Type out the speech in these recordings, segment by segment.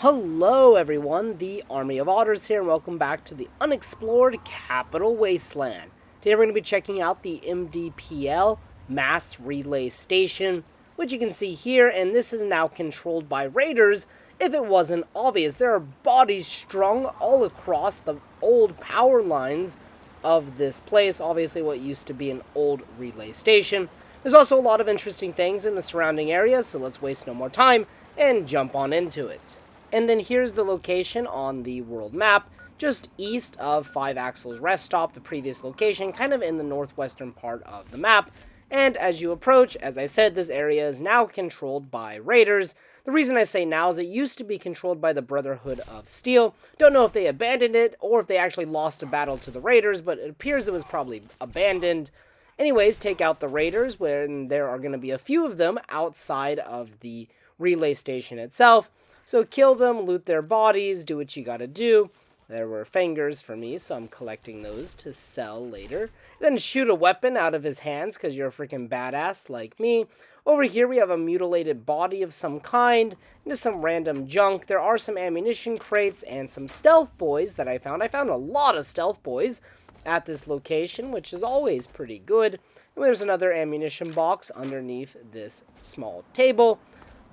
Hello everyone, the Army of Otters here, and welcome back to the Unexplored Capital Wasteland. Today we're going to be checking out the MDPL Mass Relay Station, which you can see here, and this is now controlled by raiders. If it wasn't obvious, there are bodies strung all across the old power lines of this place, obviously what used to be an old relay station. There's also a lot of interesting things in the surrounding area, so let's waste no more time and jump on into it. And then here's the location on the world map, just east of 5 Axles Rest Stop, the previous location, kind of in the northwestern part of the map. And as you approach, as I said, this area is now controlled by raiders. The reason I say now is it used to be controlled by the Brotherhood of Steel. Don't know if they abandoned it or if they actually lost a battle to the raiders, but it appears it was probably abandoned. Anyways, take out the raiders when there are going to be a few of them outside of the relay station itself. So kill them, loot their bodies, do what you gotta do. There were fingers for me, so I'm collecting those to sell later. Then shoot a weapon out of his hands, because you're a freaking badass like me. Over here we have a mutilated body of some kind, and just some random junk. There are some ammunition crates and some stealth boys that I found. I found a lot of stealth boys at this location, which is always pretty good. And there's another ammunition box underneath this small table.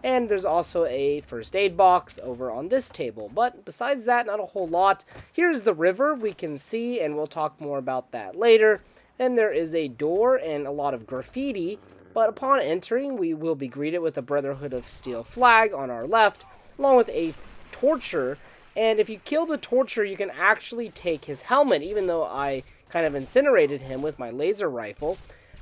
And there's also a first aid box over on this table. But besides that, not a whole lot. Here's the river we can see, and we'll talk more about that later. And there is a door and a lot of graffiti. But upon entering, we will be greeted with a Brotherhood of Steel flag on our left, along with a torture. And if you kill the torture, you can actually take his helmet, even though I kind of incinerated him with my laser rifle.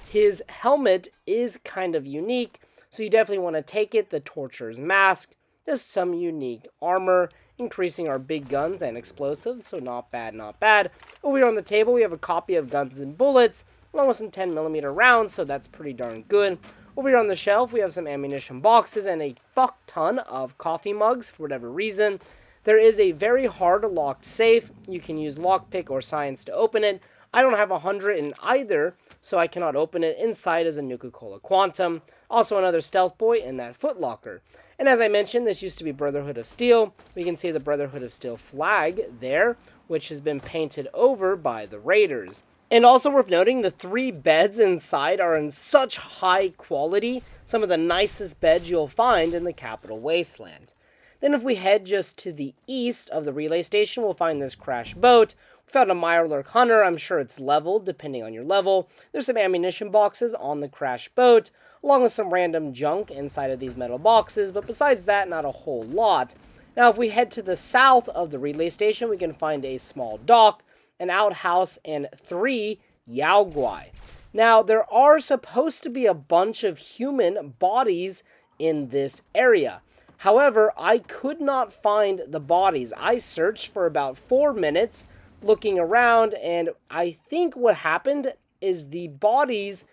His helmet is kind of unique. So you definitely want to take it. The Torturer's Mask, just some unique armor, increasing our big guns and explosives, so not bad, not bad. Over here on the table, we have a copy of Guns and Bullets, along with some 10mm rounds, so that's pretty darn good. Over here on the shelf, we have some ammunition boxes and a fuck ton of coffee mugs for whatever reason. There is a very hard locked safe. You can use lockpick or science to open it. I don't have 100 in either, so I cannot open it. Inside is a Nuka-Cola Quantum. Also another stealth boy in that footlocker. And as I mentioned, this used to be Brotherhood of Steel. We can see the Brotherhood of Steel flag there, which has been painted over by the raiders. And also worth noting, the 3 beds inside are in such high quality, some of the nicest beds you'll find in the Capital Wasteland. Then if we head just to the east of the relay station, we'll find this crashed boat. We found a Mirelurk Hunter. I'm sure it's leveled, depending on your level. There's some ammunition boxes on the crashed boat, along with some random junk inside of these metal boxes. But besides that, not a whole lot. Now, if we head to the south of the relay station, we can find a small dock, an outhouse, and 3 Yao Guai. Now, there are supposed to be a bunch of human bodies in this area. However, I could not find the bodies. I searched for about 4 minutes looking around, and I think what happened is the bodies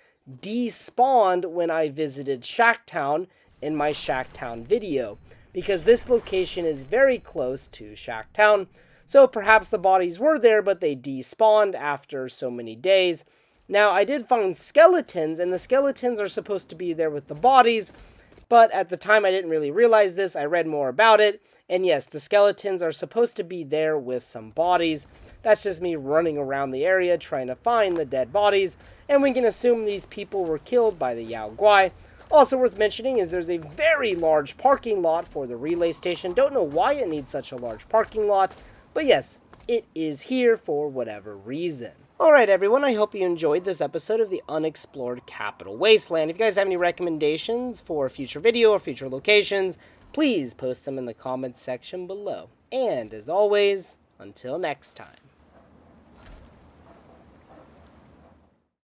despawned when I visited Shacktown in my Shacktown video, because this location is very close to Shacktown. So perhaps the bodies were there, but they despawned after so many days. Now, I did find skeletons, and the skeletons are supposed to be there with the bodies. But at the time, I didn't really realize this. I read more about it. And yes, the skeletons are supposed to be there with some bodies. That's just me running around the area trying to find the dead bodies. And we can assume these people were killed by the Yao Guai. Also worth mentioning is there's a very large parking lot for the relay station. Don't know why it needs such a large parking lot. But yes, it is here for whatever reason. Alright everyone, I hope you enjoyed this episode of the Unexplored Capital Wasteland. If you guys have any recommendations for a future video or future locations, please post them in the comments section below. And as always, until next time.